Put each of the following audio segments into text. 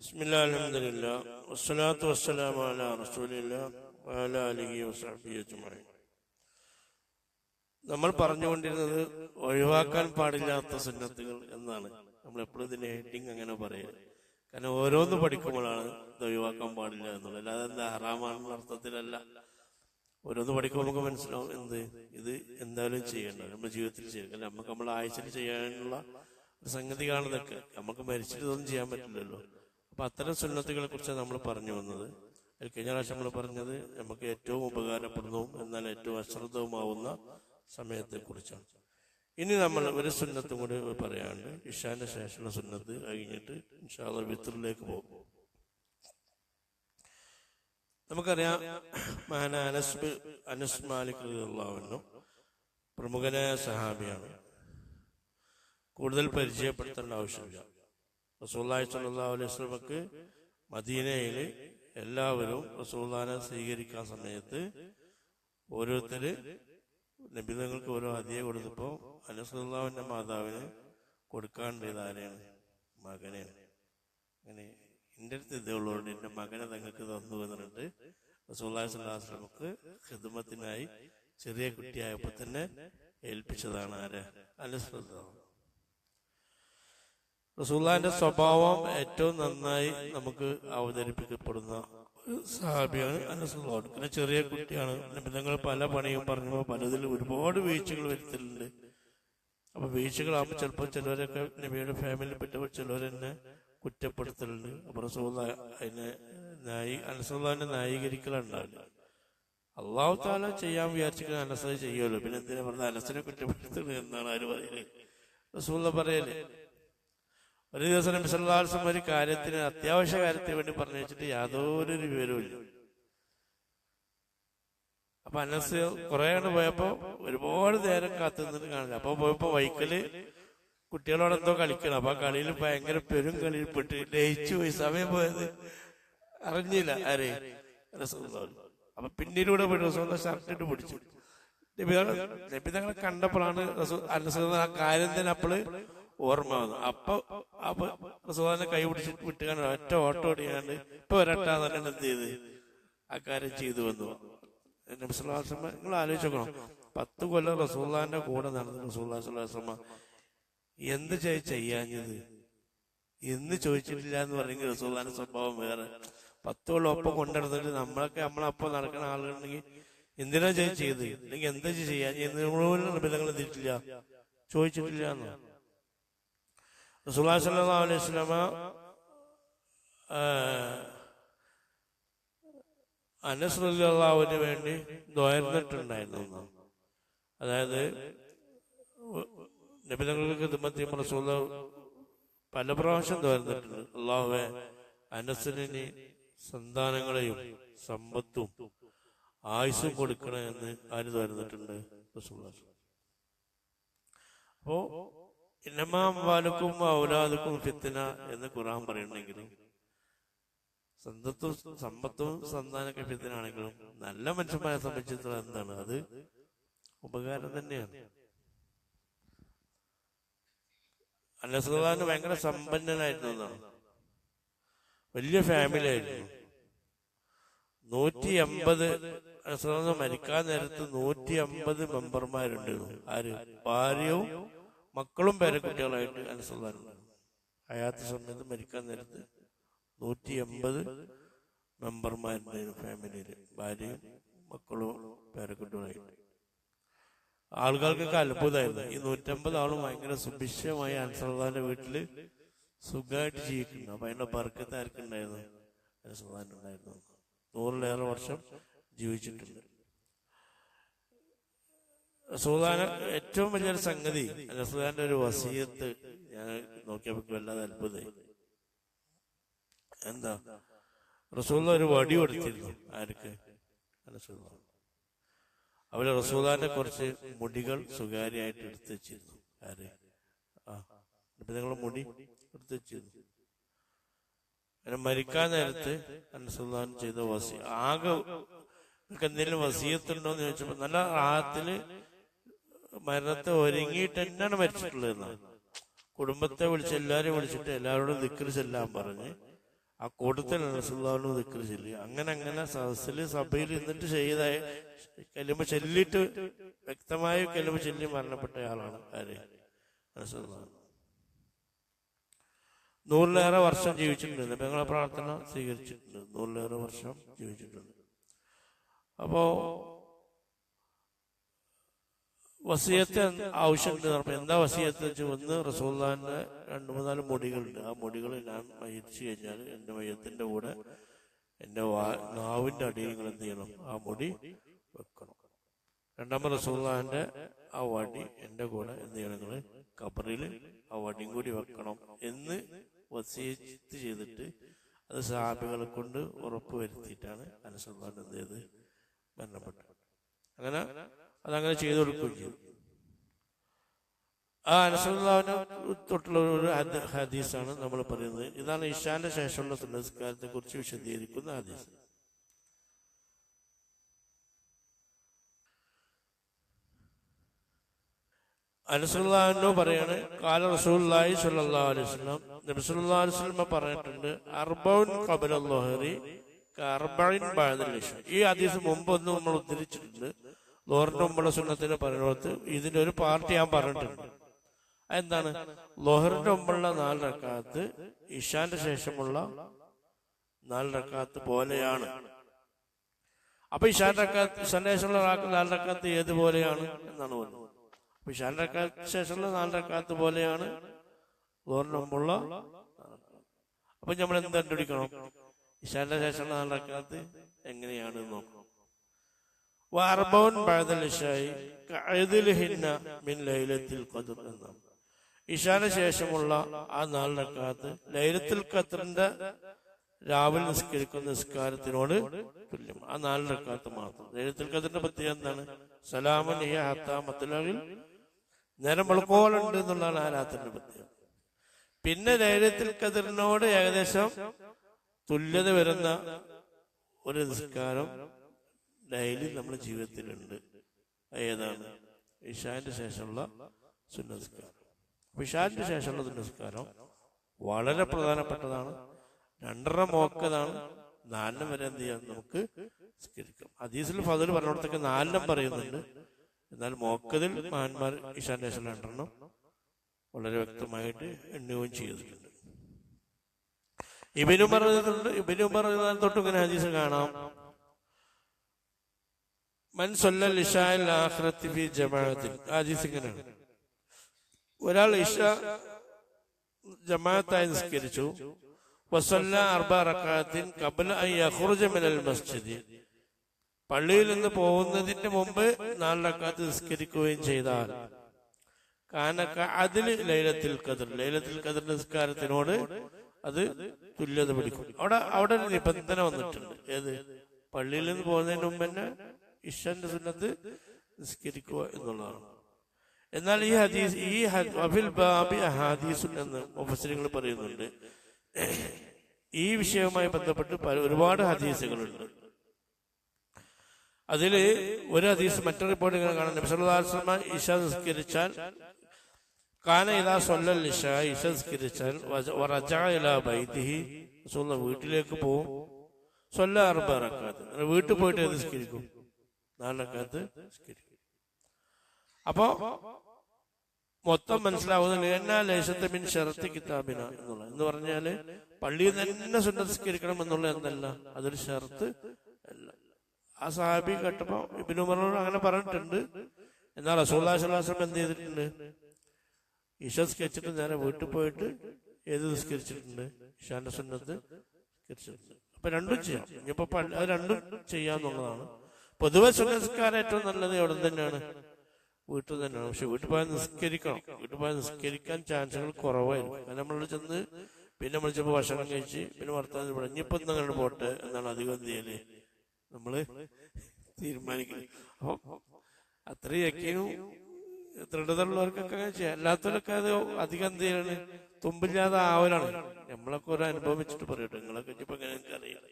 ബിസ്മില്ലാഹിൽ അൽഹംദുലില്ലാ വസ്സലാത്തു വസ്സലാമു അലാ റസൂലില്ലാ വഅലാ ആലിഹി വസഹ്ബിഹി അജ്മഈൻ. നമ്മൾ പറഞ്ഞുകൊണ്ടിരുന്നത് ഒഴിവാക്കാൻ പാടില്ലാത്ത സുന്നത്തുകൾ എന്നാണ്. നമ്മൾ എപ്പോഴും ഇതിന്റെ ഹെഡിങ് അങ്ങനെ പറയുക. കാരണം ഓരോന്ന് പഠിക്കുമ്പോഴാണ് ഇത് ഒഴിവാക്കാൻ പാടില്ല എന്നുള്ളത്. അല്ലാതെ എന്താ ഹറാമാണെന്ന അർത്ഥത്തിലല്ല. ഓരോന്ന് പഠിക്കുമ്പോൾ നമുക്ക് മനസ്സിലാവും ഇത് എന്തായാലും ചെയ്യേണ്ട, നമ്മുടെ ജീവിതത്തിൽ ചെയ്യണം. അല്ല, നമ്മുടെ ആഴ്ചയിൽ ചെയ്യാനുള്ള ഒരു സംഗതി കാണുന്നതൊക്കെ നമുക്ക് മരിച്ചിട്ട് ഇതൊന്നും ചെയ്യാൻ പറ്റില്ലല്ലോ. അപ്പൊ അത്തരം സുന്നത്തുകളെ കുറിച്ച് നമ്മൾ പറഞ്ഞു വന്നത്. കഴിഞ്ഞ പ്രാവശ്യം നമ്മൾ പറഞ്ഞത് നമുക്ക് ഏറ്റവും ഉപകാരപ്പെടുന്നതും എന്നാൽ ഏറ്റവും അശ്രദ്ധവുമാവുന്ന സമയത്തെ കുറിച്ചാണ്. ഇനി നമ്മൾ ഒരു സുന്നത്തും കൂടി പറയാണ്ട് ഇശാന്റെ ശേഷമുള്ള സുന്നത്ത് കഴിഞ്ഞിട്ട് ഇൻഷാ അല്ലാഹ് വിത്റിലേക്ക് പോകും. നമുക്കറിയാം, അനസ് മാലിക് റളിയല്ലാഹു അൻഹു പ്രമുഖനായ സഹാബിയാണ്. കൂടുതൽ പരിചയപ്പെടുത്തേണ്ട ആവശ്യമില്ല. റസൂലുള്ളാഹി സ്വല്ലല്ലാഹു അലൈഹി വസല്ലമക്ക് മദീനയിൽ എല്ലാവരും റസൂലുള്ളാഹിനെ സ്വീകരിക്കാൻ സമയത്ത് ഓരോരുത്തര് നബിതങ്ങൾക്ക് ഓരോ ഹദിയ കൊടുത്തപ്പോൾ അനസ് റളിയല്ലാഹുവിന്റെ മാതാവിന് കൊടുക്കാണ്ടത് ആരെയാണ്? മകനെയാണ്. അങ്ങനെ എന്റെ അടുത്ത് ഇതേ ഉള്ളതുകൊണ്ട് എന്റെ മകനെ തങ്ങൾക്ക് തന്നു എന്നിട്ട് റസൂലുള്ളാഹി സ്വല്ലല്ലാഹു അലൈഹി വസല്ലമക്ക് ഖിദ്മത്തിനായി ചെറിയ കുട്ടിയായപ്പോ തന്നെ ഏൽപ്പിച്ചതാണ് ആര്? അനസ് റളിയല്ലാഹു. റസൂലുള്ളാഹിന്റെ സ്വഭാവം ഏറ്റവും നന്നായി നമുക്ക് അവതരിപ്പിക്കപ്പെടുന്ന ഒരു സഹാബിയാണ് അനസ് റളിയല്ലാഹു. പിന്നെ ചെറിയ കുട്ടിയാണ്. നബിതങ്ങൾ പല പണിയും പറഞ്ഞപ്പോൾ പലതിൽ ഒരുപാട് വീഴ്ചകൾ വരുത്തലുണ്ട്. അപ്പൊ വീഴ്ചകളാകുമ്പോൾ ചിലപ്പോൾ ചിലവരൊക്കെ നബിയുടെ ഫാമിലിയിൽ പെട്ടപ്പോൾ ചിലവരെന്നെ കുറ്റപ്പെടുത്തലുണ്ട്. അപ്പൊ റസൂലുള്ളാഹി അതിനെ അനസ് റളിയല്ലാഹുവിനെ ന്യായീകരിക്കലുണ്ടാവില്ല. അല്ലാഹു തആല ചെയ്യാൻ വിചാരിച്ചിട്ട് അനസ് ചെയ്യുമല്ലോ, പിന്നെ എന്തിനാ പറഞ്ഞ അനസിനെ കുറ്റപ്പെടുത്തുന്നത് എന്നാണ് ആര് പറയല്? റസൂലുള്ളാഹി പറയല്. ഒരു ദിവസം നബി സല്ലല്ലാഹു അലൈഹി വസല്ലം ഒരു കാര്യത്തിന്, അത്യാവശ്യ കാര്യത്തിന് വേണ്ടി പറഞ്ഞു വെച്ചിട്ട് യാതൊരു വിവരവും ഇല്ല. അപ്പൊ അനസ് കുറെ കണ്ട് പോയപ്പോ ഒരുപാട് നേരം കാത്തു നിന്നിട്ട് കാണില്ല. അപ്പൊ പോയപ്പോ വൈക്കല് കുട്ടികളോട് എന്തോ കളിക്കണം. അപ്പൊ ആ കളിയിൽ ഭയങ്കര പെരും കളിയിൽ പെട്ട് ലയിച്ചു പോയി. സമയം പോയത് അറിഞ്ഞില്ല. ആരെ? റസൂലുള്ളാഹി. അപ്പൊ പിന്നീട് പോയി റസൂലുള്ളാഹി ഷർട്ടിട്ട് പിടിച്ചു. നബിതങ്ങളെ കണ്ടപ്പോഴാണ് അനസ് ആ കാര്യം തന്നെ അപ്പോൾ ഓർമ്മ വന്നു. അപ്പൊ റസൂലുള്ളാഹിനെ കൈ പിടിച്ചിട്ട് വിട്ടുകാണ്ട് ഒറ്റ ഓട്ടം ഓടിയാണ്ട് ഇപ്പൊ വരട്ടാന്ന് പറഞ്ഞാൽ എന്ത് ചെയ്ത് ആ കാര്യം ചെയ്തു വന്നു. നബി സല്ലല്ലാഹു അലൈഹി വസല്ലം നിങ്ങൾ ആലോചിച്ച് നോക്കണം, 10 കൊല്ലം റസൂലുള്ളാഹിന്റെ കൂടെ നടന്ന് റസൂലുള്ളാഹി സ്വല്ലല്ലാഹു അലൈഹി വസല്ലം എന്ത് ചെയ്യാഞ്ഞത് എന്ന് ചോദിച്ചിട്ടില്ല എന്ന് പറയുമെങ്കിൽ റസൂലുള്ളാഹിന്റെ സ്വഭാവം വേറെ. 10 കൊല്ലം ഒപ്പം കൊണ്ടുനടന്നിട്ട് നമ്മളപ്പം നടക്കുന്ന ആളുകളുണ്ടെങ്കിൽ എന്തിനാ ചെയ്ത്, അല്ലെങ്കിൽ എന്താ ചെയ്യാൻ ബന്ധങ്ങൾ എന്തിട്ടില്ല, ചോദിച്ചിട്ടില്ല എന്ന്. റസൂലുള്ളാഹി സ്വല്ലല്ലാഹു അലൈഹി വസല്ലം അനസ് റളിയല്ലാഹുവിന് വേണ്ടി ദുആയിരുന്നിട്ടുണ്ടായിരുന്നു. അതായത് നബിതങ്ങൾക്ക് ഖിദ്മത്ത് റസൂലുള്ളാഹി പല പ്രാവശ്യം ദുആയിരുന്നിട്ടുണ്ട്. അല്ലാഹുവേ, അനസിന് സന്താനങ്ങളെയും സമ്പത്തും ആയുസ്സും കൊടുക്കണേ എന്ന് ആര് ദുആയിരുന്നിട്ടുണ്ട്? റസൂലുള്ളാഹി. അപ്പോ ഇന്നമാ അംവാലുക്കും ഔലാദുക്കും ഫിത്ന എന്ന് ഖുർആൻ പറയുന്നുണ്ടെങ്കിലും സമ്പത്തും സന്താനമൊക്കെ ഫിത്നയാണെങ്കിലും നല്ല മനുഷ്യന്മാരെ സംബന്ധിച്ചിടത്തോളം എന്താണ് അത്? ഉപകാരം തന്നെയാണ്. അനസ് റളിയല്ലാഹു ഭയങ്കര സമ്പന്നനായിരുന്നു എന്നാണ്. വലിയ ഫാമിലി ആയിരുന്നു. 150 മരിക്കാൻ നേരത്ത് 150 മെമ്പർമാരുണ്ടായിരുന്നു. ആര്? ഭാര്യയും മക്കളും പേരക്കുട്ടികളായിട്ട് അനസ് റളിയല്ലാഹു ഹയാത്ത് സമയത്ത് മരിക്കാൻ നേരത്ത് 180 മെമ്പർമാരുണ്ടായിരുന്നു ഫാമിലിയില്, ഭാര്യയും മക്കളും പേരക്കുട്ടികളായിട്ട്. ആളുകൾക്കൊക്കെ അത്ഭുതമായിരുന്നു. ഈ 150 ആളും ഭയങ്കര സുഭിക്ഷമായി അനസ് റളിയല്ലാഹുവിന്റെ വീട്ടില് സുഖമായിട്ട് ജീവിക്കുന്നു. അപ്പൊ അതിന്റെ ബർക്കത്ത് ആർക്കുണ്ടായിരുന്നു? അനസ് റളിയല്ലാഹു ഉണ്ടായിരുന്നു. 100-ലേറെ വർഷം ജീവിച്ചിട്ടുണ്ട്. റസൂലുള്ളാഹിന്റെ ഏറ്റവും വലിയൊരു സംഗതി അനസ് റളിയല്ലാഹുവിന്റെ ഒരു വസിയത്ത് ഞാൻ നോക്കിയപ്പോൾ വല്ലാതെ അത്ഭുതമായി. എന്താ? റസൂലുള്ളാഹി ഒരു വടി കൊടുത്തിരുന്നു. ആർക്ക്? അനസ് റളിയല്ലാഹു. അവര് റസൂലുള്ളാഹിന്റെ കുറച്ച് മുടികൾ സ്വകാര്യമായിട്ട് എടുത്തു വെച്ചിരുന്നു. ആര്? നിങ്ങളുടെ മുടി എടുത്തു വെച്ചിരുന്നു. അങ്ങനെ മരിക്കാൻ നേരത്ത് അനസ് റളിയല്ലാഹു ചെയ്ത വസി ആകെ എന്തെങ്കിലും വസിയത്തുണ്ടോ എന്ന് ചോദിച്ചപ്പോ നല്ല റാഹത്തില് മരണത്തെ ഒരുങ്ങിയിട്ട് തന്നെയാണ് മരിച്ചിട്ടുള്ളതെന്നാണ്. കുടുംബത്തെ വിളിച്ച് എല്ലാരെയും വിളിച്ചിട്ട് എല്ലാവരോടും ദിക്ർ ചെല്ലാൻ പറഞ്ഞ് ആ കൂട്ടത്തിൽ റസൂലുള്ളാഹിന്റെ ദിക്ർ ചൊല്ലി. അങ്ങനെ സദസ്സിൽ സഭയിൽ ഇരുന്നിട്ട് ചെയ്തായ കലിമ ചൊല്ലിയിട്ട് വ്യക്തമായ കലിമ ചൊല്ലി മരണപ്പെട്ടയാളാണ് ആര്? റസൂലുള്ളാഹി. 100-ലേറെ വർഷം ജീവിച്ചിട്ടുണ്ട്. ഞങ്ങളെ പ്രാർത്ഥന സ്വീകരിച്ചിട്ടുണ്ട്. 100-ലേറെ വർഷം ജീവിച്ചിട്ടുണ്ട്. അപ്പോ വസിയത്ത് ആവശ്യമുണ്ട്. എന്താ വസിയത്ത് വെച്ചാൽ, ഒന്ന് റസൂലുള്ളാഹിന്റെ 2-3 മുടികളുണ്ട്. ആ മുടികൾ ഞാൻ മരിച്ചു കഴിഞ്ഞാൽ എന്റെ മയ്യത്തിന്റെ കൂടെ എന്റെ നാവിന്റെ അടിയിൽ നിങ്ങൾ എന്ത് ചെയ്യണം? ആ മുടി വെക്കണം. രണ്ടാമത് റസൂലുള്ളാഹിന്റെ ആ വടി എന്റെ കൂടെ എന്ത് ചെയ്യണം? നിങ്ങൾ ഖബറിൽ ആ വടിയും കൂടി വെക്കണം എന്ന് വസിയത്ത് ചെയ്തിട്ട് അത് സഹാബികളെ കൊണ്ട് ഉറപ്പ് വരുത്തിയിട്ടാണ് അനസ് റളിയല്ലാഹു അൻഹു എന്ത് ചെയ്ത് മരണപ്പെട്ടത്. അതങ്ങനെ ചെയ്തു കൊടുക്കുകയും ചെയ്തു. ആ അനസ് റളിയല്ലാഹു അൻഹു തൊട്ടുള്ള ഒരു ഹദീസാണ് നമ്മൾ പറയുന്നത്. ഇതാണ് ഇശാന്റെ ശേഷമുള്ള സുന്നസ്കാരത്തെ കുറിച്ച് വിശദീകരിക്കുന്ന ഹദീസ്. അനസ് റളിയല്ലാഹു അൻഹു പറയാണ്, ഖാല റസൂലുള്ളാഹി സ്വല്ലല്ലാഹു അലൈഹി വസല്ലം, നബി സല്ലല്ലാഹു അലൈഹി വസല്ലം പറഞ്ഞിട്ടുണ്ട്, അർബഉൻ ഖബല ളുഹ്രി കഅർബഇൻ ബഅദൽ ഇശാ. ഈ ഹദീസ് മുമ്പ് ഒന്ന് നമ്മൾ ഉദ്ധരിച്ചിട്ടുണ്ട്. ളുഹറിന്റെ മുമ്പുള്ള സുന്നത്തിനെ പറയുന്നത് ഇതിന്റെ ഒരു പാർട്ടി ഞാൻ പറഞ്ഞിട്ടുണ്ട്. എന്താണ്? ളുഹറിന്റെ മുമ്പുള്ള 4 റക്അത്ത് ഇശാന്റെ ശേഷമുള്ള 4 റക്അത്ത് പോലെയാണ്. അപ്പൊ ഇശാന്റെ ശേഷമുള്ള 4 റക്അത്ത് ഏതുപോലെയാണ് എന്നാണ് പറയുന്നത്. ഇശാന്റെ ശേഷമുള്ള 4 റക്അത്ത് പോലെയാണ് ളുഹറിന്റെ മുമ്പുള്ള. അപ്പൊ നമ്മൾ എന്ത് കണ്ടുപിടിക്കണം? ഇശാന്റെ ശേഷമുള്ള 4 റക്അത്ത് എങ്ങനെയാണ് നോക്കണം. വഅർബഉൻ ബഅദൽ ഇശാഇ കഅദ്ലിഹിന്ന മിൻ ലൈലത്തുൽ ഖദ്ർ എന്നാണ്. ഇശാന്റെ ശേഷമുള്ള ആ 4 റക്അത്ത് ലൈലത്തുൽ ഖദ്റിന്റെ രാവിലെ നിസ്കരിക്കുന്ന നിസ്കാരത്തിനോട് തുല്യം. ആ 4 റക്അത്ത് മാത്രം. ലൈലത്തുൽ ഖദ്റിന്റെ പ്രത്യേകത എന്താണ്? സലാമുൻ ഹിയ ഹത്താ മത്ലഇൽ, നേരം വെളുക്കോളുണ്ട് എന്നുള്ളതാണ് ആ രാത്രിന്റെ പ്രത്യേകത. പിന്നെ ലൈലത്തുൽ ഖദ്റിനോട് ഏകദേശം തുല്യത വരുന്ന ഒരു നിസ്കാരം ഡെയിലി നമ്മുടെ ജീവിതത്തിലുണ്ട്. ഏതാണ്? ഇശാന്റെ ശേഷമുള്ള സുന്നസ്കാരം. ഇശാന്റെ ശേഷമുള്ള സുന്നസ്കാരം വളരെ പ്രധാനപ്പെട്ടതാണ്. 2.5 മോക്കതാണ്. 4 വരെ എന്ത് ചെയ്യാം? നമുക്ക് നിസ്കരിക്കാം. ഹദീസിൽ ഫضل പറഞ്ഞിടത്തൊക്കെ 4 പറയുന്നുണ്ട്. എന്നാൽ മോക്കതിൽ മഹാന്മാർ ഇശാന്റെ ശേഷം 2 വളരെ വ്യക്തമായിട്ട് എണ്ണുകയും ചെയ്തിട്ടുണ്ട്. ഇബ്നു ഉമർ തൊട്ട് ഇങ്ങനെ ഹദീസ് കാണാം, മൻ സല്ലൽ ഇശാഅൽ ആഖിറത്തി ഫി ജമാഅത്തിൻ. ഹദീസ് ഇങ്ങനെയാണ്, ഒരാൾ ഇശ ജമാഅത്തായി നിസ്കരിച്ചു, വസല്ല 4 റക്അത്തിൻ ഖബ്ല അൻ യഖ്റുജ മിനൽ മസ്ജിദ്, പള്ളിയിൽ നിന്ന് പോകുന്നതിന് മുമ്പ് 4 റക്അത്ത് നിസ്കരിക്കുകയും ചെയ്താൽ, കാനക അദ്ലി ലൈലത്തുൽ ഖദ്ർ, ലൈലത്തുൽ ഖദ്ർ നിസ്കാരത്തിനോട് അത് തുല്യത പിടിക്കും. അവിടെ ഒരു നിബന്ധന വന്നിട്ടുണ്ട്. ഏത്? പള്ളിയിൽ നിന്ന് പോകുന്നതിന് മുമ്പ് തന്നെ ഇശാന്റെ സുന്നത്ത് നിസ്കരിക്കുക എന്നുള്ളതാണ്. എന്നാൽ ഈ ഹദീസ് അഫിൽ ബാബി അഹാദീസുൻ എന്ന് മുഫസ്സിറുകൾ പറയുന്നുണ്ട്. ഈ വിഷയവുമായി ബന്ധപ്പെട്ട് ഒരുപാട് ഹദീസുകളുണ്ട്. അതില് ഒരു ഹദീസ് മറ്റൊരു റിപ്പോർട്ട് ഇങ്ങനെ കാണാം, നബി സല്ലല്ലാഹു അലൈഹി വസല്ലം ഇശ നിസ്കരിച്ചാൽ, കാന ഇദാ സല്ലൽ ഇശ, ഇശ നിസ്കരിച്ചാൽ വറജഅ ഇലാ ബൈതിഹി, റസൂലുള്ളാഹി വീട്ടിലേക്ക് പോകും, സല്ല 4 റക്അത്ത്, വീട്ടിൽ പോയിട്ട് നിസ്കരിക്കും, 4 റക്അത്ത് നിസ്കരിക്കും. അപ്പോ മൊത്തം മനസ്സിലാവുന്നത് ലൈസത്തമിൻ ശറത്തി കിതാബിന എന്നുള്ള എന്ന് പറഞ്ഞാല് പള്ളിയിൽ തന്നെ സുന്നത്ത് നിസ്കരിക്കണം എന്നുള്ള എന്നല്ല, അതൊരു ഷർത്ത് അല്ല. ആ സഹാബി കേട്ടപ്പോ ഇബ്നു ഉമർ അങ്ങനെ പറഞ്ഞിട്ടുണ്ട്. എന്നാൽ റസൂലുള്ളാഹി സ്വല്ലല്ലാഹു അലൈഹി വസല്ലം എന്ത് ചെയ്തിട്ടുണ്ട്? ഇശ നിസ്കരിച്ചിട്ട് നേരെ വീട്ടിൽ പോയിട്ട് ഏത് നിസ്കരിച്ചിട്ടുണ്ട്? ഇശാന്റെ സുന്നത്ത് നിസ്കരിച്ചിട്ടുണ്ട്. അപ്പൊ രണ്ടും ചെയ്യാം. ഇനിയിപ്പോ അത് രണ്ടും ചെയ്യാന്നുള്ളതാണ്. പൊതുവെ സുന്നസ്കാരം ഏറ്റവും നല്ലത് എവിടെ തന്നെയാണ്? വീട്ടിൽ തന്നെയാണ്. പക്ഷെ വീട്ടിൽ പോയാൽ നിസ്കരിക്കണം. വീട്ടിൽ പോയാൽ നിസ്കരിക്കാൻ ചാൻസുകൾ കുറവായിരിക്കും. കാരണം നമ്മൾ ചെന്ന് പിന്നെ നമ്മൾ ചിലപ്പോൾ ഭക്ഷണം കഴിച്ച് പിന്നെ വർത്താനം പറഞ്ഞു ഇനിയിപ്പോ ഇന്നങ്ങനെ പോട്ടെ എന്നാണ് അധികം എന്ത് ചെയ്യല് നമ്മള് തീരുമാനിക്കുന്നത്. അപ്പൊ അത്രയൊക്കെയും ദൃഢതയുള്ളവർക്കൊക്കെ ചെയ്യാം. അല്ലാത്തവരൊക്കെ അത് അധികം എന്ത് ചെയ്യാണ്? തുമ്പില്ലാതെ ആവലാണ്. നമ്മളൊക്കെ ഒരു അനുഭവം വെച്ചിട്ട് പറയട്ടെ, നിങ്ങളൊക്കെ ഇപ്പൊ എങ്ങനെ എനിക്ക് അറിയാം.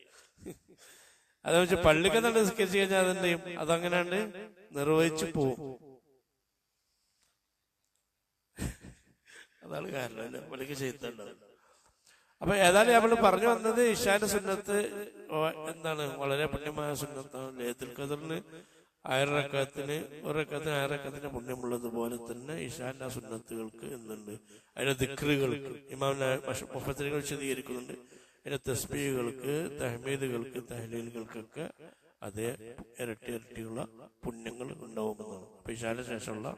അതെന്ന് വെച്ചാൽ പള്ളിക്ക് തന്നെ നിസ്കരിച്ചു കഴിഞ്ഞാൽ അതെന്ത് ചെയ്യും? അതങ്ങനെയാണ്ട് നിർവഹിച്ചു പോവും. അതാണ് കാരണം. പള്ളിക്ക് ചെയ്തിട്ടുണ്ടാവും. അപ്പൊ ഏതായാലും നമ്മൾ പറഞ്ഞു വന്നത് ഇശാന്റെ സുന്നത്ത് എന്താണ് വളരെ പുണ്യമായ സുന്നത്താണ്. ലൈലത്തുൽ ഖദറിന് 1000 റക്അത്തിന് 1 റക്അത്തിന് 1000 റക്അത്തിന് പുണ്യമുള്ളതുപോലെ തന്നെ ഇശാന്റെ സുന്നത്തുകൾക്ക് എന്നുണ്ട്. അതിന്റെ ദിക്റുകൾക്ക് ഇമാം മുഫസ്സിറുകൾ വിശദീകരിക്കുന്നുണ്ട്. അതിന്റെ തസ്ബീഹുകൾക്ക്, തഹ്മീദുകൾക്ക്, തഹ്ലീലുകൾക്കൊക്കെ അതേ ഇരട്ടിയുള്ള പുണ്യങ്ങൾ ഉണ്ടാവുമെന്നാണ്. അപ്പൊ ഇശാന്റെ ശേഷമുള്ള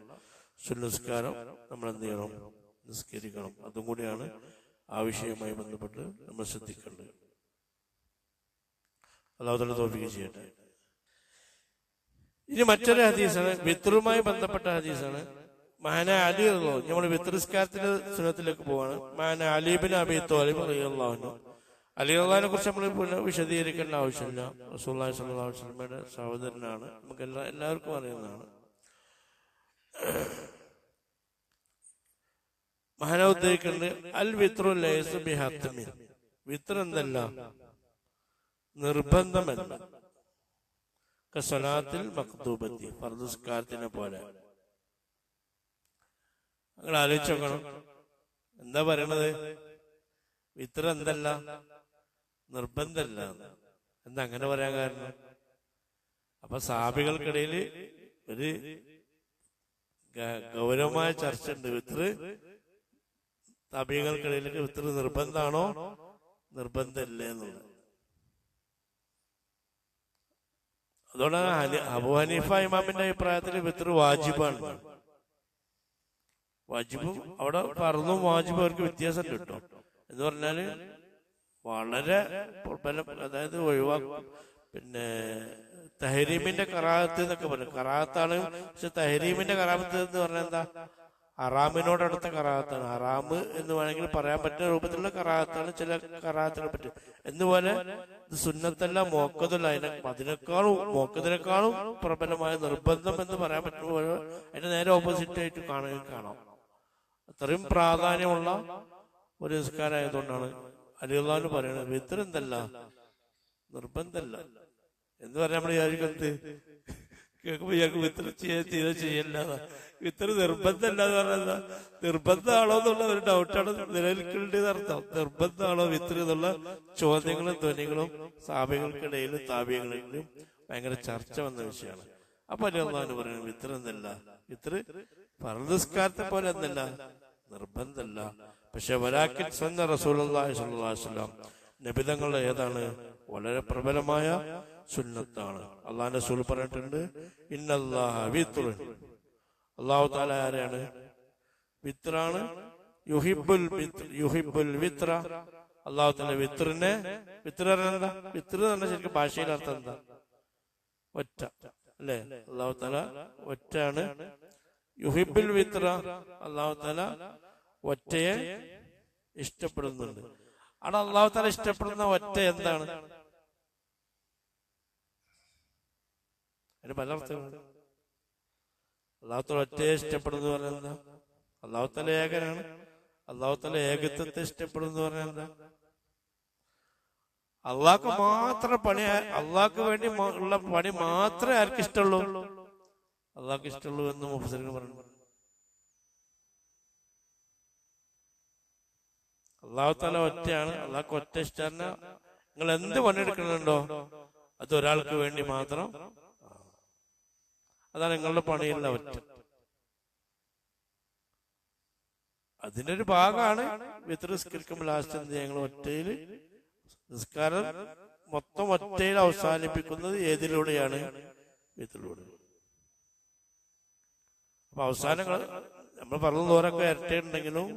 സുന്നസ്കാരം നമ്മൾ എന്ത് ചെയ്യണം? നിസ്കരിക്കണം. അതും കൂടിയാണ് ആ വിഷയവുമായി ബന്ധപ്പെട്ട് നമ്മൾ ശ്രദ്ധിക്കേണ്ടത്. അല്ലാഹു തആല തൗഫീഖ് ചെയ്യട്ടെ. ഇനി മറ്റൊരു ഹദീസാണ്, വിത്റുമായി ബന്ധപ്പെട്ട ഹദീസാണ്. മഹാന അലി റളിയല്ലാഹു, നമ്മൾ വിത്റുസ്കാരത്തിന്റെ സുന്നത്തിലേക്ക് പോവാണ്. മഹാന അലി ഇബ്നു അബീ ത്വാലിബ് റളിയല്ലാഹു അൻഹു. അലി റളിയല്ലാഹുവിനെ കുറിച്ച് നമ്മൾ വിശദീകരിക്കേണ്ട ആവശ്യമില്ല. റസൂലുള്ളാഹി സ്വല്ലല്ലാഹു അലൈഹി വസല്ലമയുടെ സഹോദരനാണ്, നമുക്ക് എല്ലാവർക്കും അറിയുന്നതാണ്. മഹാന ഉദ്ദേശിക്കുന്നത് അൽ വിത്രു ലൈസ ബിഹത്മിൻ, വിത്ർ എന്തല്ല, നിർബന്ധമല്ല. കസ്വലാത്തിൽ മക്തൂബത്തി, ഫർദ് നിസ്കാരത്തിനെ പോലെ. നിങ്ങൾ ആലോചിച്ച് നോക്കണം, എന്താ പറയണത്? വിത്ർ എന്തല്ല, നിർബന്ധമല്ല. എന്താ അങ്ങനെ പറയാൻ കാരണം? അപ്പൊ സഹാബികൾക്കിടയിൽ ഒരു ഗൗരവമായ ചർച്ച ഉണ്ട്. വിത്ർ താബിഈങ്ങൾക്കിടയിലേക്ക് വിത്ർ നിർബന്ധമാണോ നിർബന്ധമില്ലേ എന്നുള്ളത്. അതുകൊണ്ടാണ് അബൂ ഹനീഫ ഇമാമിന്റെ അഭിപ്രായത്തിൽ വിത്ർ വാജിബാണ്. വാജിബും അവിടെ ഫർളും വാജിബും അവർക്ക് വ്യത്യാസം കിട്ടും. എന്ന് പറഞ്ഞാല് വളരെ അതായത് ഒഴിവാക്കും. പിന്നെ തഹരീമിന്റെ കറാഹത്ത് എന്നൊക്കെ പറയും. കറാഹത്താണ്, പക്ഷെ തഹരീമിന്റെ കറാഹത്ത് എന്ന് പറഞ്ഞാൽ എന്താ? ഹറാമിനോടടുത്ത കറാഹത്താണ്. ഹറാമ് എന്ന് വേണമെങ്കിൽ പറയാൻ പറ്റുന്ന രൂപത്തിലുള്ള കറാഹത്താണ് ചില കറാഹത്തിനെ പറ്റി. എന്നുപോലെ ഇത് സുന്നത്തല്ല, മോക്കതല്ല. മോക്കതിനേക്കാളും പ്രബലമായ നിർബന്ധം എന്ന് പറയാൻ പറ്റുമ്പോൾ അതിന്റെ നേരെ ഓപ്പോസിറ്റ് ആയിട്ട് കാണാം. അത്രയും പ്രാധാന്യമുള്ള ഒരു നിസ്കാരമായതുകൊണ്ടാണ് അലി റളിയല്ലാഹു അൻഹു പറയുന്നത് വിത്ർ എന്തല്ല, നിർബന്ധമല്ല എന്ന് പറയാൻ നമ്മൾ വിചാരിക്കുന്നത് കേൾക്കുമ്പോ ഇയാൾക്ക് വിത്ർ ചെയ്യല്ല, വിത്ർ നിർബന്ധമല്ല എന്ന് പറഞ്ഞാൽ നിർബന്ധമാണോ എന്നുള്ള ഒരു ഡൗട്ടാണ് നിലനിൽക്കേണ്ടത് അർത്ഥം. നിർബന്ധമാണോ വിത്ർ എന്നുള്ള ചോദ്യങ്ങളും ധ്വനികളും സാബികൾക്കിടയിലും താബികളിലും ഭയങ്കര ചർച്ച വന്ന വിഷയമാണ്. അപ്പൊ അലി റളിയല്ലാഹു അൻഹു പറയുന്നത് വിത്ർ എന്നല്ല, വിത്ർ ഫർദ് നിസ്കാരത്തെ പോലെ എന്നല്ല, നിർബന്ധമല്ല. പക്ഷെ വലാകിൻ സന്ന റസൂലുള്ളാഹി സ്വല്ലല്ലാഹു അലൈഹി വസല്ലം, നബി തങ്ങളുടെ ഏതാണ് വളരെ പ്രബലമായ സുന്നത്താണ്. അള്ളാഹുവിന്റെ റസൂൽ പറഞ്ഞിട്ടുണ്ട്, ഇന്നല്ലാഹ വിത്ർ, അല്ലാഹു തആല ആരാണ്? വിത്റാണ്. യുഹിബ്ബുൽ വിത്ര, അല്ലാഹു തആല വിത്റിനെ, വിത്ർ എന്താ? വിത്ർ എന്ന് പറഞ്ഞാൽ ശരിക്കും ഭാഷയിൽ അർത്ഥം എന്താ? ഒറ്റ അല്ലേ? അല്ലാഹു തആല ഒറ്റയാണ്. യുഹിബ്ബുൽ വിത്ര, അല്ലാഹു തആല ഒറ്റയെ ഇഷ്ടപ്പെടുന്നുണ്ട്. അവിടെ അല്ലാഹു തആല ഇഷ്ടപ്പെടുന്ന ഒറ്റ എന്താണ്? അതിന് പല അർത്ഥങ്ങളുണ്ട്. അല്ലാഹു തആല ഒറ്റയെ ഇഷ്ടപ്പെടുന്നു പറഞ്ഞാൽ എന്താ? അല്ലാഹു തആല ഏകനാണ്. അല്ലാഹു തആല ഏകത്വത്തെ ഇഷ്ടപ്പെടുന്നു പറഞ്ഞാൽ എന്താ? അള്ളാഹ്ക്ക് മാത്രം പണി, അള്ളാഹ്ക്ക് വേണ്ടി ഉള്ള പണി മാത്രമേ ആർക്ക് ഇഷ്ടമുള്ളൂ? അള്ളാഹ്ക്ക് ഇഷ്ടമുള്ളൂ എന്ന് മുഫസ്സിറുകൾ പറഞ്ഞു. അല്ലാഹു തആല ഒറ്റയാണ്. അള്ളാഹ്ക്ക് ഒറ്റ ഇഷ്ടമാണ്. നിങ്ങൾ എന്ത് പണിയെടുക്കുന്നുണ്ടോ അത് ഒരാൾക്ക് വേണ്ടി മാത്രം, അതാണ് നിങ്ങളുടെ പണിയുള്ള ഒറ്റ. അതിന്റെ ഒരു ഭാഗമാണ് വിത്ർ നിസ്കരിക്കുമ്പോൾ ലാസ്റ്റ് എന്ത് ഞങ്ങൾ ഒറ്റയില് നിസ്കാരം മൊത്തം ഒറ്റയിൽ അവസാനിപ്പിക്കുന്നത് ഏതിലൂടെയാണ്? വിത്റിലൂടെ. അപ്പൊ അവസാനങ്ങൾ നമ്മൾ പറഞ്ഞു തോരൊക്കെ ഇരട്ടയുണ്ടെങ്കിലും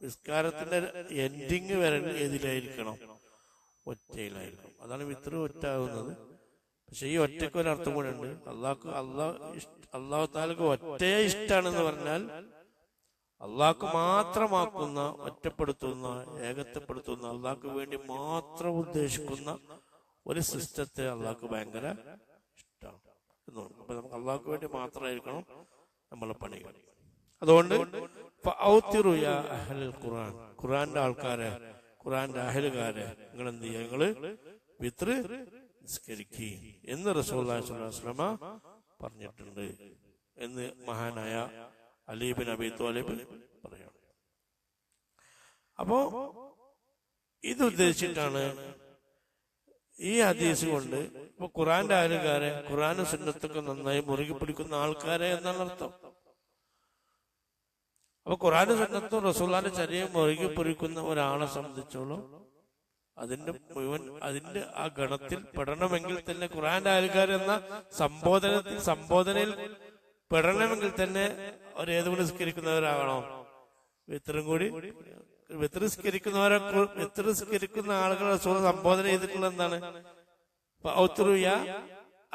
നിസ്കാരത്തിന്റെ എൻഡിങ് വരെ ഏതിലായിരിക്കണം? ഒറ്റയിലായിരിക്കണം. അതാണ് വിത്ർ ഒറ്റാകുന്നത്. പക്ഷെ ഈ ഒറ്റയ്ക്ക് ഒരർത്ഥം കൂടെ ഉണ്ട്. അള്ളാഹു താലക്ക് ഒറ്റയെ ഇഷ്ടമാണെന്ന് പറഞ്ഞാൽ അള്ളാഹ്ക്ക് മാത്രമാക്കുന്ന, ഒറ്റപ്പെടുത്തുന്ന, ഏകത്വപ്പെടുത്തുന്ന, അള്ളാഹ്ക്ക് വേണ്ടി മാത്രം ഉദ്ദേശിക്കുന്ന ഒരു സിസ്റ്റത്തെ അള്ളാഹ്ക്ക് ഭയങ്കര ഇഷ്ടമാണ് എന്നുണ്ട്. അപ്പൊ നമുക്ക് അള്ളാഹ്ക്ക് വേണ്ടി മാത്രമായിരിക്കണം നമ്മളെ പണികൾ. അതുകൊണ്ട് ഖുർആൻ, ഖുർആന്റെ ആൾക്കാരെ, ഖുർആന്റെ അഹലുകാരെ നിങ്ങൾ എന്ത് ചെയ്യുക? നിങ്ങള് വിത്ർ നിസ്കരിക്കുക എന്ന് റസൂലുള്ളാഹി സ്വല്ലല്ലാഹു അലൈഹി വസല്ലം പറഞ്ഞിട്ടുണ്ട് എന്ന് മഹാനായ അലി ഇബ്നു അബീ ത്വാലിബ് പറയാണ്. അപ്പോ ഇത് ഉദ്ദേശിച്ചിട്ടാണ് ഈ ഹദീസ് കൊണ്ട് ഇപ്പൊ ഖുറാന്റെ ആൾക്കാരെ, ഖുറാനും സുന്നത്തൊക്കെ നന്നായി മുറുകി പിടിക്കുന്ന ആൾക്കാരെ എന്നാണ് അർത്ഥം. അപ്പൊ ഖുറാനും സുന്നത്തും റസൂലുള്ളാഹിന്റെ ചര്യയും മുറുകി പിടിക്കുന്ന ഒരാളെ സംബന്ധിച്ചോളം അതിന്റെ ആ ഗണത്തിൽ പെടണമെങ്കിൽ തന്നെ ഖുറാന്റെ ആൾക്കാർ എന്ന സംബോധനയിൽ പെടണമെങ്കിൽ തന്നെ അവർ ഏതുകൊണ്ട് നിസ്കരിക്കുന്നവരാകണോ? വിത്തറും കൂടി വിത്തറിസ്കരിക്കുന്ന ആളുകളെ റസൂൽ സംബോധന ചെയ്തിട്ടുള്ള എന്താണ്?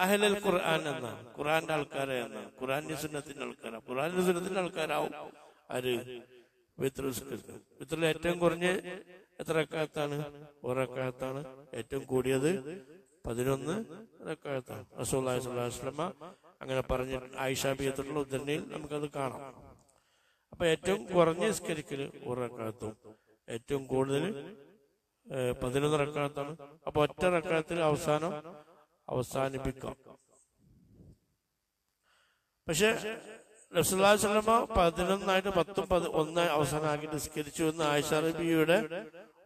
അഹ്ലൽ ഖുർആൻ എന്നാണ്, ഖുർആന്റെ ആൾക്കാരെ എന്നാണ്, ഖുർആന്റെ സുന്നത്തിന്റെ ആൾക്കാരാണ്. ഖുർആന്റെ സുന്നത്തിന്റെ ആൾക്കാരാവും ആര്? വിത്തറിസ്കരിക്കുന്നത്. വിത്തറിൽ ഏറ്റവും കുറഞ്ഞ എത്ര റക്അത്താണ്? ഒരു റക്അത്താണ്. ഏറ്റവും കൂടിയത് 11 റക്അത്താണ്. റസൂലുള്ളാഹി സ്വല്ലല്ലാഹു അലൈഹി വസല്ലം അങ്ങനെ പറഞ്ഞ ആയിഷ ബിയത്തുള്ള ഉദ്ധരണിയിൽ നമുക്കത് കാണാം. അപ്പൊ ഏറ്റവും കുറഞ്ഞ നിസ്കരിക്കല് ഒരു റക്അത്തും ഏറ്റവും കൂടുതൽ 11 റക്അത്താണ്. അപ്പൊ ഒറ്റ റക്അത്തിൽ അവസാനിപ്പിക്കാം. പക്ഷെ റസൂലുള്ളാഹി സ്വല്ലല്ലാഹു അലൈഹി വസല്ലം 11 10 അവസാനമാക്കി നിസ്കരിച്ചു എന്ന് ആയിഷ ബിയുടെ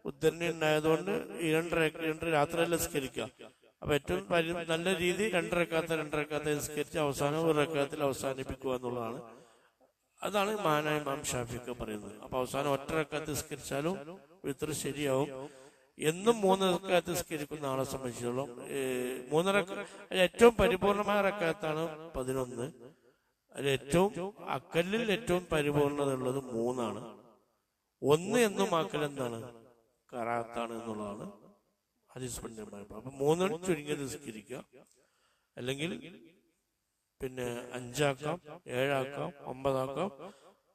ഉദ്ധരണി ഉണ്ടായതുകൊണ്ട് ഈ 2 രാത്രിയല്ല നിസ്കരിക്കുക. അപ്പൊ ഏറ്റവും നല്ല രീതി 2 റക്അത്ത് നിസ്കരിച്ച് അവസാനം ഒരു റക്അത്തിൽ അവസാനിപ്പിക്കുക എന്നുള്ളതാണ്. അതാണ് മഹാനായ ഇമാം ഷാഫിയൊക്കെ പറയുന്നത്. അപ്പൊ അവസാനം ഒറ്റ റക്അത്ത് നിസ്കരിച്ചാലും വിത്ർ ശരിയാവും. എന്നും 3 റക്അത്ത് നിസ്കരിക്കുന്ന ആളെ സംബന്ധിച്ചോളം 3 ഏറ്റവും പരിപൂർണമായ റക്അത്താണ് 11. അതിൽ ഏറ്റവും അക്കല്ലിൽ ഏറ്റവും പരിപൂർണത ഉള്ളത് 3 1 എന്നും ആക്കൽ എന്താണ്? കറാത്താണ് എന്നുള്ളതാണ് ഹദീസ് പണ്ഡിതന്മാർ. അപ്പൊ 3 ചുരുങ്ങിയത് നിസ്കരിക്കുക, അല്ലെങ്കിൽ പിന്നെ 5 ആക്കാം, 7 ആക്കാം, 9 ആക്കാം,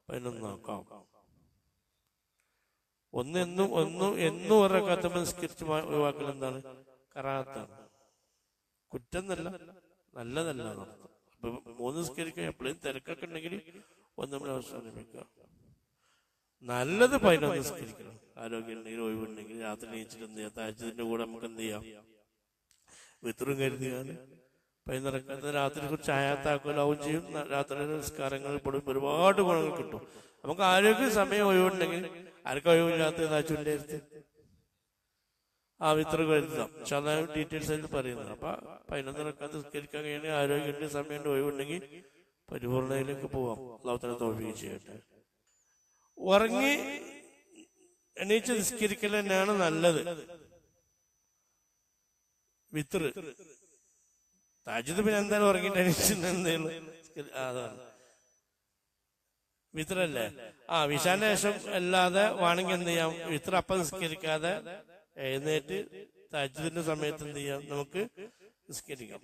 11 ആക്കാം. 1 എന്നും ഒരു റക്അത്ത് നിസ്കരിച്ച് ഒഴിവാക്കൽ എന്താണ്? കറാത്താണ്. കുറ്റം നല്ല നല്ലതല്ല എന്നർത്ഥം. അപ്പൊ 3 നിസ്കരിക്കുക. എപ്പോഴും തിരക്കൊക്കെ ഉണ്ടെങ്കിൽ 1 അവസാനിപ്പിക്കുക. നല്ലത് 11 നിസ്കരിക്കണം. ആരോഗ്യം ഉണ്ടെങ്കിൽ, ഒഴിവുണ്ടെങ്കിൽ രാത്രി നീച്ചിട്ട് എന്ത് ചെയ്യാം? താജ്ജുദിന്റെ കൂടെ നമുക്ക് എന്ത് ചെയ്യാം? വിത്റും കരുതിയാണ് 11 റക്അത്ത് രാത്രി കുറിച്ച് ആയാത്താക്കലാവും ചെയ്യും. രാത്രി നിസ്കാരങ്ങളിൽ പെടും ഒരുപാട് ഗുണങ്ങൾ കിട്ടും. നമുക്ക് ആരോഗ്യ സമയം ഒഴിവുണ്ടെങ്കിൽ, ആർക്കും ഒഴിവില്ലാത്ത താജ്ജുദിന്റെ അടുത്ത് ആ വിത്റ് കരുതാം. ഡീറ്റെയിൽസ് ആയിട്ട് പറയുന്നത്. അപ്പൊ 11 റക്അത്ത് നിസ്കരിക്കാൻ കഴിയണേ ആരോഗ്യത്തിന്റെ സമയം ഒഴിവുണ്ടെങ്കിൽ പരിപൂർണയിലേക്ക് പോവാം. അല്ലാഹു തആല തൗഫീഖ് ചെയ്യട്ടെ. ഉറങ്ങി എണീച്ച് നിസ്കരിക്കൽ തന്നെയാണ് നല്ലത്. വിത്റ് താജ്ജുദ് പിന്നെ എന്തായാലും ഉറങ്ങിയിട്ട് എണീച്ചിട്ടുണ്ടെന്ന് അതാണ് വിത്രല്ലേ. വിശാന്റെ ശേഷം അല്ലാതെ വേണമെങ്കിൽ എന്ത് ചെയ്യാം? വിത്ര അപ്പം നിസ്കരിക്കാതെ എഴുന്നേറ്റ് താജ്ജുദിന്റെ സമയത്ത് എന്ത് ചെയ്യാം? നമുക്ക് നിസ്കരിക്കാം.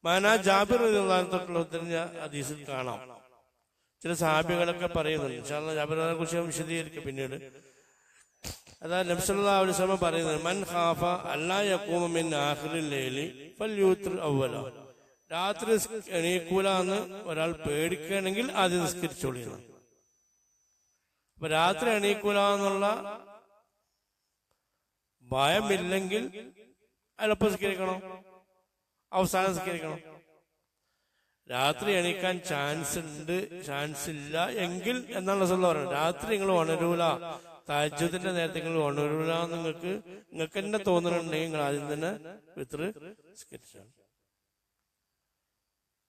മാനാ ജാബിർ റളിയല്ലാഹു തൊട്ടുള്ള ഉദ്ധരണ ഹദീസിൽ കാണാം. ചില സഹാബികളൊക്കെ പറയുന്നുണ്ട്. ഇൻഷാ അല്ലാഹ് ജാബിറിനെ കുറിച്ച് വിശദീകരിക്കും പിന്നീട്. അതായത് നബി സല്ലല്ലാഹു അലൈഹി വസല്ലം പറയുന്നത്, മൻ ഖാഫ അല്ലാ യഖൂമ മിൻ ആഖിറിൽ ലൈലി ഫൽയൂത്ർ അവ്വല. രാത്രി എണീക്കൂല എന്ന് ഒരാൾ പേടിക്കുകയാണെങ്കിൽ ആദ്യം നിസ്കരിച്ചോളിയാണ്. അപ്പൊ രാത്രി എണീക്കൂല എന്നുള്ള ഭയമില്ലെങ്കിൽ അയാളൊപ്പം നിസ്കരിക്കണം, അവസാനം നിസ്കരിക്കണം. രാത്രി എണീക്കാൻ ചാൻസ് ഇല്ല എങ്കിൽ എന്നാണ് റസൂലുള്ളാഹി പറയുന്നത്. രാത്രി നിങ്ങൾ ഉണരൂല, തഹജ്ജുദിന്റെ നേരത്തെ നിങ്ങൾ ഉണരൂല നിങ്ങൾക്ക് തന്നെ തോന്നുന്നുണ്ടെങ്കിൽ നിങ്ങൾ ആദ്യം തന്നെ വിത്ർ നിസ്കരിച്ചാണ്.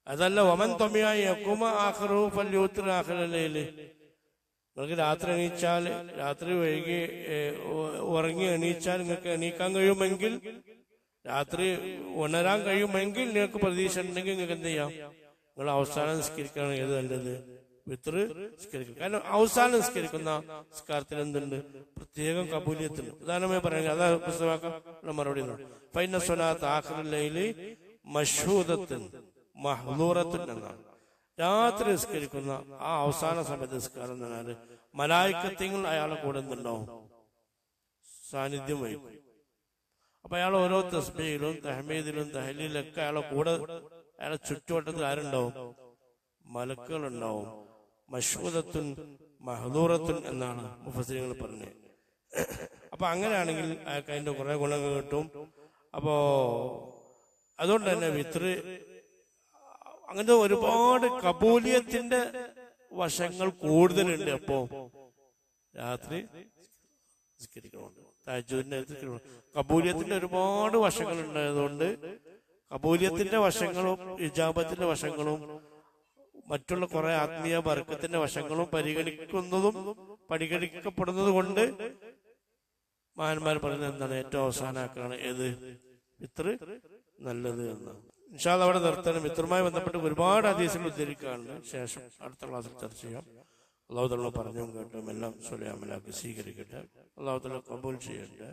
അതല്ല വമൻ ത്വമിയായി യഖൂമ ആഖിറു ഫൽയൂത്ർ ആഖിറൽ ലൈലി. നിങ്ങൾക്ക് രാത്രി വൈകി ഉറങ്ങി എണീച്ചാൽ നിങ്ങൾക്ക് എണീക്കാൻ കഴിയുമെങ്കിൽ, രാത്രി ഉണരാൻ കഴിയുമെങ്കിൽ, നിങ്ങൾക്ക് പ്രതീക്ഷ ഉണ്ടെങ്കിൽ നിങ്ങൾക്ക് എന്ത് ചെയ്യാം? നിങ്ങൾ അവസാനം നിസ്കരിക്കുകയാണ് ഏത് നല്ലത്? വിത്ർ നിസ്കരിക്കുക. കാരണം അവസാനം നിസ്കരിക്കുന്ന നിസ്കാരത്തിൽ എന്തുണ്ട്? പ്രത്യേകം കബൂലിയത്തുണ്ട്. ഉദാഹരണമായി പറയുക, അതാ പുസ്തകമാക്കാം മറുപടി. ഫൈന സ്വലാത്ത് ആഖിറുൽ ലൈലി മശ്ഹൂദത്തുൻ മഹ്ദൂറത്തുൻ എന്നാണ്. രാത്രി നിസ്കരിക്കുന്ന ആ അവസാന സമയത്ത് നിസ്കാരം എന്ന് പറഞ്ഞാൽ മലായിക്കത്തുകൾ അയാളെ കൂടെ എന്തുണ്ടാവും? സാന്നിധ്യം വഹിക്കും. അപ്പൊ അയാൾ ഓരോ തസ്ബീഹിലും തഹ്മീദിലും തഹ്ലീലൊക്കെ അയാളെ കൂടെ, അയാളെ ചുറ്റുവട്ടത്തിൽ ആരുണ്ടാവും? മലക്കുകൾ ഉണ്ടാവും. മശ്ഹൂദത്തുൻ മഹ്ദൂറത്തുൻ എന്നാണ് മുഫസ്സിറുകൾ പറഞ്ഞത്. അപ്പൊ അങ്ങനെയാണെങ്കിൽ അയാൾക്ക് അതിന്റെ കുറെ ഗുണങ്ങൾ കിട്ടും. അപ്പോ അതുകൊണ്ട് തന്നെ വിത്ര് അങ്ങനത്തെ ഒരുപാട് കബൂലിയത്തിന്റെ വശങ്ങൾ കൂടുതലുണ്ട്. അപ്പോ രാത്രി നിസ്കരിക്കണമുണ്ട്. തഹജ്ജുദിന്റെ കബൂലിയത്തിന്റെ ഒരുപാട് വശങ്ങൾ ഉണ്ടായതുകൊണ്ട് കബൂലിയത്തിന്റെ വശങ്ങളും ഇജാബത്തിന്റെ വശങ്ങളും മറ്റുള്ള കുറെ ആത്മീയ ബർക്കത്തിന്റെ വശങ്ങളും പരിഗണിക്കപ്പെടുന്നത് കൊണ്ട് മഹാന്മാർ പറയുന്നത് എന്താണ്? ഏറ്റവും അവസാനമാക്കാണ് ഏത്? ഫിത്ർ നല്ലത് എന്ന്. ഇൻഷാ അല്ലാഹ് അവിടെ നിർത്തണം. ഫിത്റുമായി ബന്ധപ്പെട്ട് ഒരുപാട് ഹദീസുകൾ ഉദ്ധരിക്കാറുണ്ട്. ശേഷം അടുത്ത ക്ലാസ്സിൽ ചർച്ച ചെയ്യാം. അല്ലാഹു തആല പറഞ്ഞും കേട്ടും എല്ലാം സ്വലാമലാക്കി സ്വീകരിക്കട്ടെ. അല്ലാഹു തആല ഖബൂൽ ചെയ്യട്ടെ.